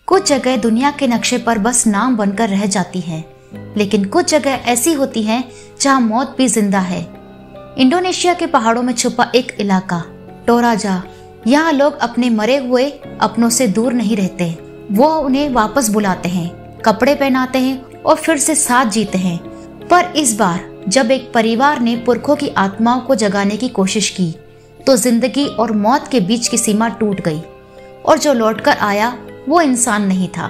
कुछ जगह दुनिया के नक्शे पर बस नाम बनकर रह जाती है, लेकिन कुछ जगह ऐसी होती हैं जहां मौत भी जिंदा है। इंडोनेशिया के पहाड़ों में छुपा एक इलाका टोराजा। यहाँ लोग अपने मरे हुए अपनों से दूर नहीं रहते। वो उन्हें वापस बुलाते हैं, कपड़े पहनाते हैं और फिर से साथ जीते हैं। पर इस बार जब एक परिवार ने पुरखों की आत्माओं को जगाने की कोशिश की तो जिंदगी और मौत के बीच की सीमा टूट गई और जो लौटकर आया वो इंसान नहीं था।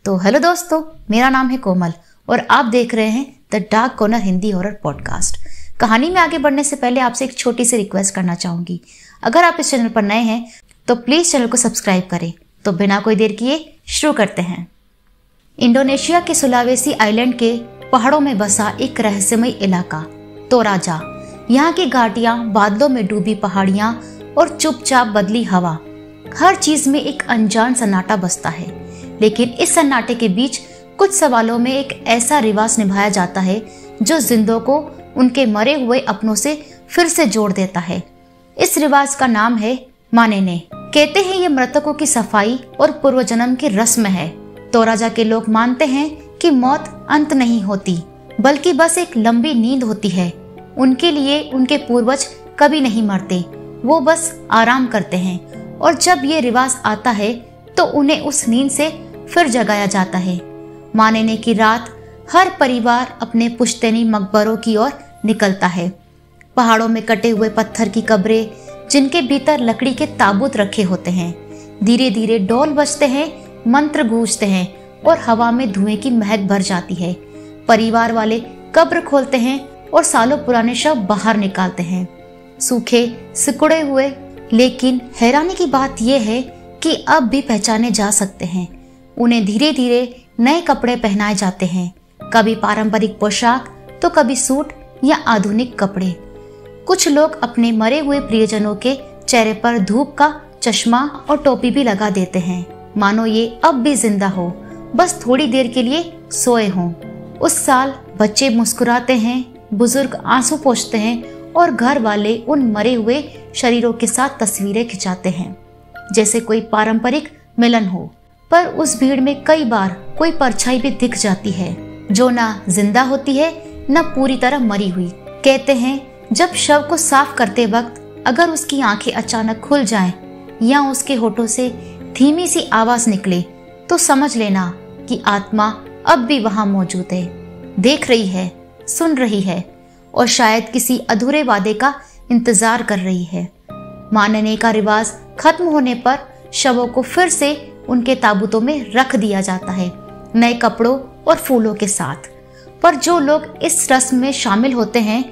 तो हेलो दोस्तों, मेरा नाम है कोमल और आप देख रहे हैं the dark corner Hindi horror podcast. कहानी में आगे बढ़ने से पहले आपसे एक छोटी सी रिक्वेस्ट करना चाहूंगी। अगर आप इस चैनल पर नए हैं तो प्लीज चैनल को सब्सक्राइब करें। तो बिना कोई देर किए शुरू करते हैं। इंडोनेशिया के सुलावेसी आइलैंड के पहाड़ों में बसा एक रहस्यमय इलाका टोराजा। यहाँ की घाटियां, बादलों में डूबी पहाड़ियां और चुपचाप बदली हवा, हर चीज में एक अनजान सन्नाटा बसता है। लेकिन इस सन्नाटे के बीच कुछ सवालों में एक ऐसा रिवाज निभाया जाता है जो जिंदों को उनके मरे हुए अपनों से फिर से जोड़ देता है। इस रिवाज का नाम है मानेने। कहते हैं ये मृतकों की सफाई और पूर्व जन्म की रस्म है। टोराजा के लोग मानते हैं कि मौत अंत नहीं होती, बल्कि बस एक लंबी नींद होती है। उनके लिए उनके पूर्वज कभी नहीं मरते, वो बस आराम करते हैं और जब ये रिवाज आता है तो उन्हें उस नींद से फिर जगाया जाता है। मानेने की रात हर परिवार अपने पुश्तैनी मकबरों की ओर निकलता है। पहाड़ों में कटे हुए पत्थर की कब्रें, जिनके भीतर लकड़ी के ताबूत रखे होते हैं। धीरे धीरे डोल बजते हैं, मंत्र गूंजते हैं और हवा में धुएं की महक भर जाती है। परिवार वाले कब्र खोलते हैं और सालों पुराने शव बाहर निकालते हैं, सूखे सिकुड़े हुए। लेकिन हैरानी की बात यह है कि अब भी पहचाने जा सकते हैं। उन्हें धीरे धीरे नए कपड़े पहनाए जाते हैं, कभी पारंपरिक पोशाक तो कभी सूट या आधुनिक कपड़े। कुछ लोग अपने मरे हुए प्रियजनों के चेहरे पर धूप का चश्मा और टोपी भी लगा देते हैं, मानो ये अब भी जिंदा हो, बस थोड़ी देर के लिए सोए हों। उस साल बच्चे मुस्कुराते हैं, बुजुर्ग आंसू पोंछते हैं और घर वाले उन मरे हुए शरीरों के साथ तस्वीरें खिंचाते हैं, जैसे कोई पारंपरिक मिलन हो। पर उस भीड़ में कई बार कोई परछाई भी दिख जाती है, जो ना जिंदा होती है न पूरी तरह मरी हुई। कहते हैं जब शव को साफ करते वक्त अगर उसकी आंखें अचानक खुल जाएं या उसके होठों से धीमी सी आवाज निकले तो समझ लेना कि आत्मा अब भी वहां मौजूद है, देख रही है, सुन रही है और शायद किसी अधूरे वादे का इंतजार कर रही है। मानने का रिवाज खत्म होने पर शवों को फिर से उनके ताबूतों में रख दिया जाता है, नए कपड़ों और फूलों के साथ। पर जो लोग इस रस्म में शामिल होते हैं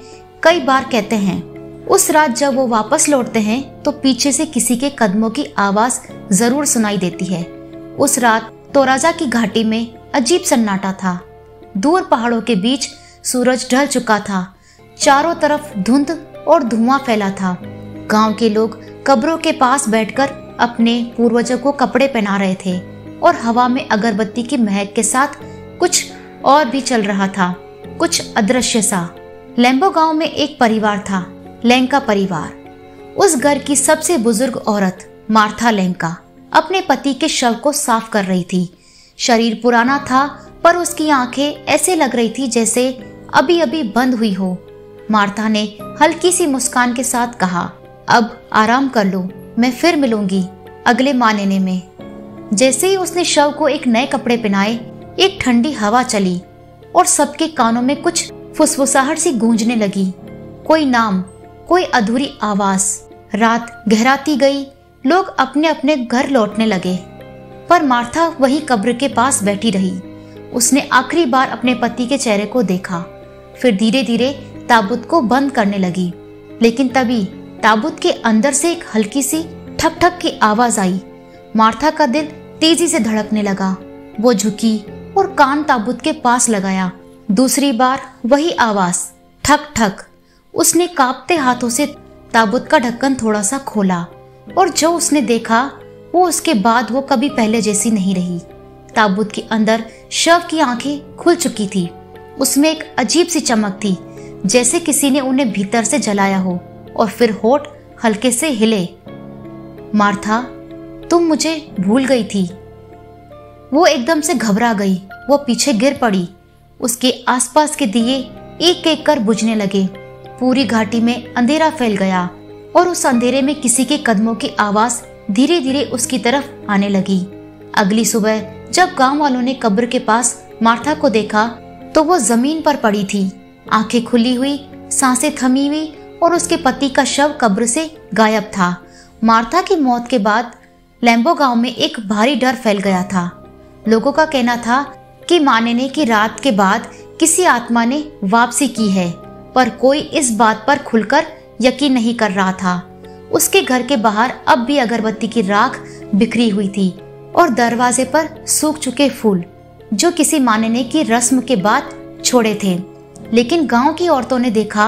कई बार कहते हैं उस रात जब वो वापस लौटते हैं तो पीछे से किसी के कदमों की आवाज जरूर सुनाई देती है। उस रात टोराजा की घाटी में अजीब सन्नाटा था। दूर पहाड़ों के बीच सूरज ढल चुका था, चारों तरफ धुंध और धुआं फैला था। गांव के लोग कब्रों के पास बैठकर अपने पूर्वजों को कपड़े पहना रहे थे और हवा में अगरबत्ती की महक के साथ कुछ और भी चल रहा था, कुछ अदृश्य सा। लैम्बो गांव में एक परिवार था, लेंका परिवार। उस घर की सबसे बुजुर्ग औरत मार्था लेंका अपने पति के शव को साफ कर रही थी। शरीर पुराना था पर उसकी आंखें ऐसे लग रही थी जैसे अभी अभी बंद हुई हो। मार्था ने हल्की सी मुस्कान के साथ कहा, अब आराम कर लो, मैं फिर मिलूंगी अगले मानेने में। जैसे ही उसने शव को एक नए कपड़े पहनाए, एक ठंडी हवा चली और सबके कानों में कुछ फुसफुसाहट सी गूंजने लगी। कोई नाम, कोई अधूरी आवाज। रात गहराती गई, लोग अपने अपने घर लौटने लगे, पर मार्था वही कब्र के पास बैठी रही। उसने आखिरी बार अपने पति के चेहरे को देखा, फिर धीरे धीरे ताबूत को बंद करने लगी। लेकिन तभी ताबूत के अंदर से एक हल्की सी ठक ठक की आवाज आई। मार्था का दिल तेजी से धड़कने लगा। वो झुकी और कान ताबूत के पास लगाया। दूसरी बार वही आवाज, ठक ठक। उसने कांपते हाथों से ताबूत का ढक्कन थोड़ा सा खोला और जो उसने देखा वो उसके बाद वो कभी पहले जैसी नहीं रही। ताबूत के अंदर शव की आंखें खुल चुकी थी। उसमें एक अजीब सी चमक थी, जैसे किसी ने उन्हें भीतर से जलाया हो और फिर होठ हल्के से हिले। मार्था, तुम मुझे भूल गई थी। वो एकदम से घबरा गई। वो पीछे गिर पड़ी। उसके आसपास के दिए एक एक कर बुझने लगे। पूरी घाटी में अंधेरा फैल गया और उस अंधेरे में किसी के कदमों की आवाज धीरे धीरे उसकी तरफ आने लगी। अगली सुबह जब गांव वालों ने कब्र के पास मार्था को देखा तो वो जमीन पर पड़ी थी, आंखें खुली हुई, सांसें थमी हुई और उसके पति का शव कब्र से गायब था। मार्था की मौत के बाद लैम्बो गांव में एक भारी डर फैल गया था। लोगों का कहना था कि मानने की रात के बाद किसी आत्मा ने वापसी की है, पर कोई इस बात पर खुलकर यकीन नहीं कर रहा था। उसके घर के बाहर अब भी अगरबत्ती की राख बिखरी हुई थी और दरवाजे पर सूख चुके फूल जो किसी मानने की रस्म के बाद छोड़े थे। लेकिन गांव की औरतों ने देखा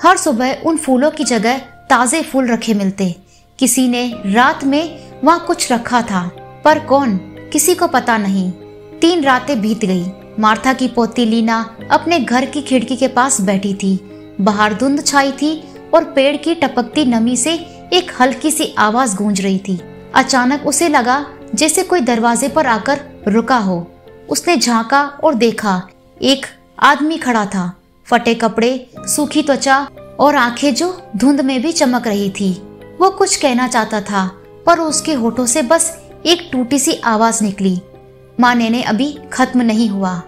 हर सुबह उन फूलों की जगह ताजे फूल रखे मिलते। किसी ने रात में वहाँ कुछ रखा था, पर कौन, किसी को पता नहीं। 3 रातें बीत गई। मार्था की पोती लीना अपने घर की खिड़की के पास बैठी थी। बाहर धुंध छाई थी और पेड़ की टपकती नमी से एक हल्की सी आवाज गूंज रही थी। अचानक उसे लगा जैसे कोई दरवाजे पर आकर रुका हो। उसने झांका और देखा एक आदमी खड़ा था। फटे कपड़े, सूखी त्वचा और आंखें जो धुंध में भी चमक रही थी। वो कुछ कहना चाहता था, पर उसके होठों से बस एक टूटी सी आवाज निकली, माने अभी खत्म नहीं हुआ।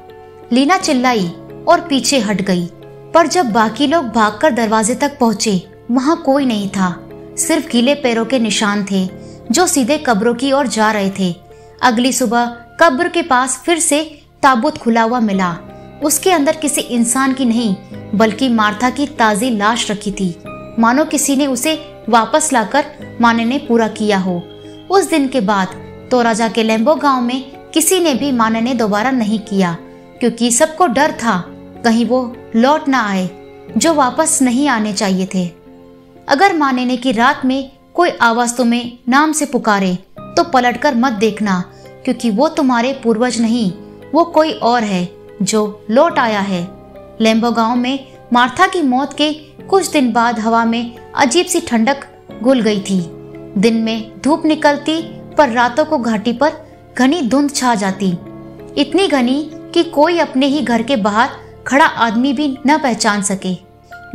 लीना चिल्लाई और पीछे हट गई, पर जब बाकी लोग भागकर दरवाजे तक पहुंचे वहां कोई नहीं था। सिर्फ गीले पैरों के निशान थे जो सीधे कब्रों की ओर जा रहे थे। अगली सुबह कब्र के पास फिर से ताबूत खुला हुआ मिला। उसके अंदर किसी इंसान की नहीं बल्कि मार्था की ताजी लाश रखी थी, मानो किसी ने उसे वापस लाकर माने ने पूरा किया हो। उस दिन के बाद तोराजा के लैम्बो गांव में किसी ने भी मानने दोबारा नहीं किया, क्योंकि सबको डर था कहीं वो लौट ना आए जो वापस नहीं आने चाहिए थे। अगर मानने की रात में कोई आवाज तुम्हें नाम से पुकारे तो पलटकर मत देखना, क्योंकि वो तुम्हारे पूर्वज नहीं, वो कोई और है जो लौट आया है। लैम्बो गांव में मार्था की मौत के कुछ दिन बाद हवा में अजीब सी ठंडक घुल गई थी। दिन में धूप निकलती, पर रातों को घाटी पर घनी धुंध छा जाती, इतनी घनी कि कोई अपने ही घर के बाहर खड़ा आदमी भी न पहचान सके।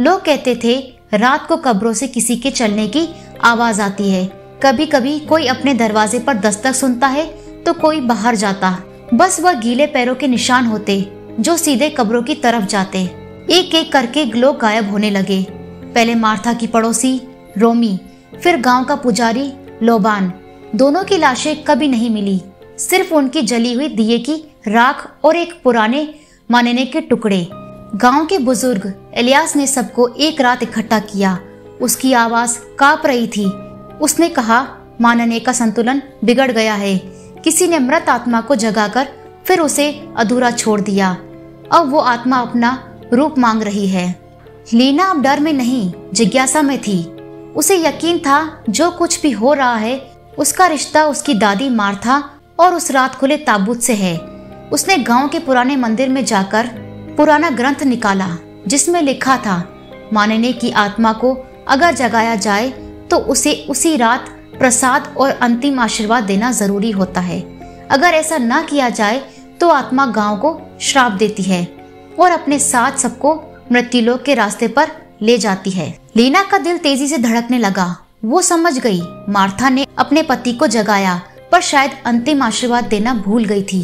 लोग कहते थे रात को कब्रों से किसी के चलने की आवाज आती है। कभी कभी कोई अपने दरवाजे पर दस्तक सुनता है तो कोई बाहर जाता। बस वह गीले पैरों के निशान होते जो सीधे कब्रों की तरफ जाते। एक एक करके लोग गायब होने लगे। पहले मार्था की पड़ोसी रोमी, फिर गांव का पुजारी लोबान। दोनों की लाशें कभी नहीं मिली, सिर्फ उनकी जली हुई दिए की राख और एक पुराने मानने के टुकड़े। गांव के बुजुर्ग इलियास ने सबको एक रात इकट्ठा किया। उसकी आवाज कांप रही थी। उसने कहा, मानने का संतुलन बिगड़ गया है। किसी ने मृत आत्मा को जगाकर फिर उसे अधूरा छोड़ दिया। अब वो आत्मा अपना रूप मांग रही है। लीना अब डर में नहीं, जिज्ञासा में थी। उसे यकीन था जो कुछ भी हो रहा है उसका रिश्ता उसकी दादी मार्था और उस रात खुले ताबूत से है। उसने गांव के पुराने मंदिर में जाकर पुराना ग्रंथ निकाला जिसमें लिखा था, मानने की आत्मा को अगर जगाया जाए तो उसे उसी रात प्रसाद और अंतिम आशीर्वाद देना जरूरी होता है। अगर ऐसा ना किया जाए तो आत्मा गांव को श्राप देती है और अपने साथ सबको मृत्युलोक के रास्ते पर ले जाती है। लीना का दिल तेजी से धड़कने लगा। वो समझ गई मार्था ने अपने पति को जगाया, पर शायद अंतिम आशीर्वाद देना भूल गई थी।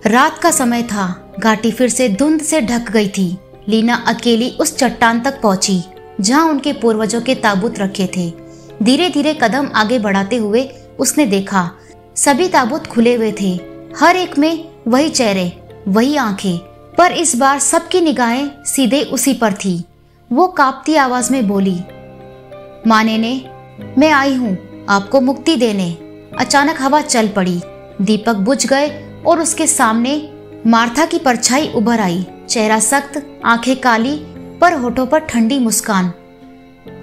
रात का समय था। घाटी फिर से धुंध से ढक गई थी। लीना अकेली उस चट्टान तक पहुंची जहां उनके पूर्वजों के ताबूत रखे थे। धीरे धीरे कदम आगे बढ़ाते हुए उसने देखा सभी ताबूत खुले हुए थे। हर एक में वही चेहरे, वही आंखें, पर इस बार सबकी निगाहें सीधे उसी पर थी। वो कांपती आवाज में बोली, मानने, मैं आई हूँ आपको मुक्ति देने। अचानक हवा चल पड़ी, दीपक बुझ गए और उसके सामने मार्था की परछाई उभर आई। चेहरा सख्त, आंखें काली, पर होठों पर ठंडी मुस्कान।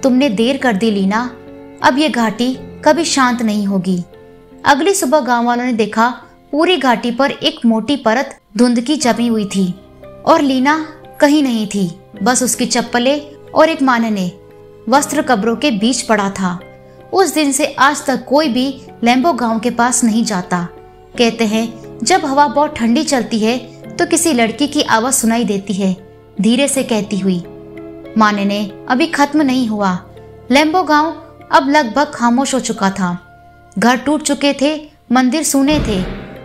तुमने देर कर दी लीना, अब ये घाटी कभी शांत नहीं होगी। अगली सुबह गांव वालों ने देखा पूरी घाटी पर एक मोटी परत धुंध की जमी हुई थी और लीना कहीं नहीं थी। बस उसकी चप्पलें और एक मानने वस्त्र कब्रों के बीच पड़ा था। उस दिन से आज तक कोई भी लैम्बो गांव के पास नहीं जाता। कहते हैं जब हवा बहुत ठंडी चलती है तो किसी लड़की की आवाज सुनाई देती है, धीरे से कहती हुई, मानने अभी खत्म नहीं हुआ। लैम्बो गांव अब लगभग खामोश हो चुका था। घर टूट चुके थे, मंदिर सूने थे।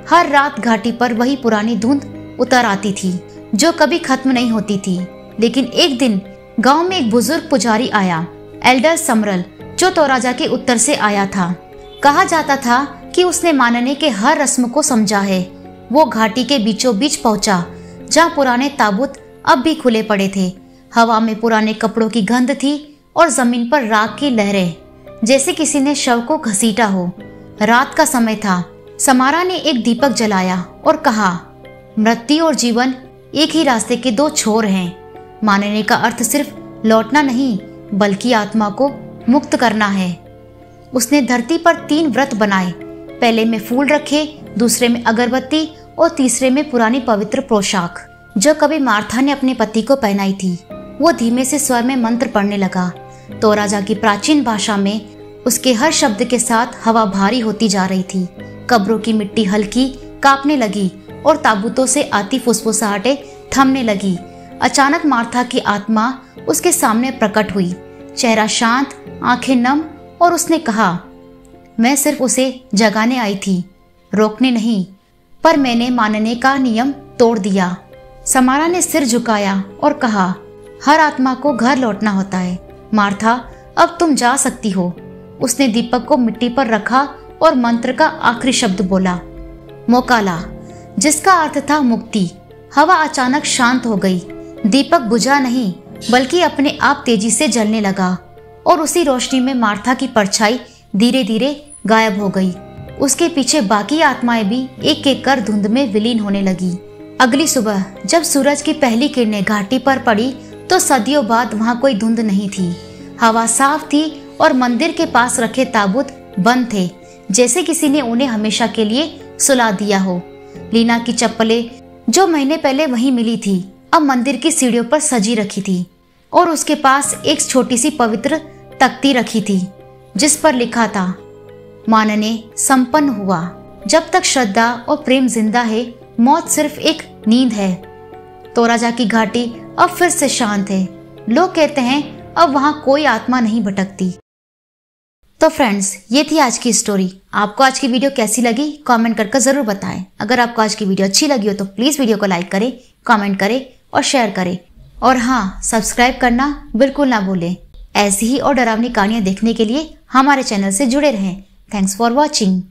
हर रात घाटी पर वही पुरानी धुंध उतर आती थी जो कभी खत्म नहीं होती थी। लेकिन एक दिन गांव में एक बुजुर्ग पुजारी आया, एल्डर समरल, जो तोराजा के उत्तर से आया था। कहा जाता था कि उसने मानने के हर रस्म को समझा है। वो घाटी के बीचों बीच पहुंचा जहाँ पुराने ताबूत अब भी खुले पड़े थे। हवा में पुराने कपड़ों की गंध थी और जमीन पर राख की लहरें, जैसे किसी ने शव को घसीटा हो। रात का समय था। समारा ने एक दीपक जलाया और कहा, मृत्यु और जीवन एक ही रास्ते के दो छोर हैं। मानने का अर्थ सिर्फ लौटना नहीं बल्कि आत्मा को मुक्त करना है। उसने धरती पर 3 व्रत बनाए। पहले में फूल रखे, दूसरे में अगरबत्ती और तीसरे में पुरानी पवित्र पोशाक जो कभी मार्था ने अपने पति को पहनाई थी। वो धीमे से स्वर में मंत्र पढ़ने लगा। तोराजा की प्राचीन भाषा में उसके हर शब्द के साथ हवा भारी होती जा रही थी। कब्रों की मिट्टी हल्की कांपने लगी और ताबूतों से आती फुसफुसाहटें थमने लगी। अचानक मार्था की आत्मा उसके सामने प्रकट हुई, चेहरा शांत, आंखें नम, और उसने कहा, मैं सिर्फ उसे जगाने आई थी, रोकने नहीं। पर मैंने मानने का नियम तोड़ दिया। समारा ने सिर झुकाया और कहा, हर आत्मा को घर लौटना होता है। मार्था, अब तुम जा सकती हो। उसने दीपक को मिट्टी पर रखा और मंत्र का आखिरी शब्द बोला, मोकाला, जिसका अर्थ था मुक्ति। हवा अचानक शांत हो गई। दीपक बुझा नहीं बल्कि अपने आप तेजी से जलने लगा और उसी रोशनी में मार्था की परछाई धीरे धीरे गायब हो गई। उसके पीछे बाकी आत्माएं भी एक एक कर धुंध में विलीन होने लगी। अगली सुबह जब सूरज की पहली किरणें घाटी पर पड़ी तो सदियों बाद वहां कोई धुंध नहीं थी। हवा साफ थी और मंदिर के पास रखे ताबूत बंद थे, जैसे किसी ने उन्हें हमेशा के लिए सुला दिया हो। लीना की चप्पलें जो महीने पहले वहीं मिली थी अब मंदिर की सीढ़ियों पर सजी रखी थी और उसके पास एक छोटी सी पवित्र तख्ती रखी थी जिस पर लिखा था, मानने संपन्न हुआ। जब तक श्रद्धा और प्रेम जिंदा है, मौत सिर्फ एक नींद है। तोराजा की घाटी अब फिर से शांत है। लोग कहते हैं अब वहां कोई आत्मा नहीं भटकती। तो फ्रेंड्स, ये थी आज की स्टोरी। आपको आज की वीडियो कैसी लगी कमेंट करके जरूर बताएं। अगर आपको आज की वीडियो अच्छी लगी हो तो प्लीज वीडियो को लाइक करें, कमेंट करें और शेयर करें। और हाँ, सब्सक्राइब करना बिल्कुल ना भूलें। ऐसी ही और डरावनी कहानियां देखने के लिए हमारे चैनल से जुड़े रहें। Thanks for watching.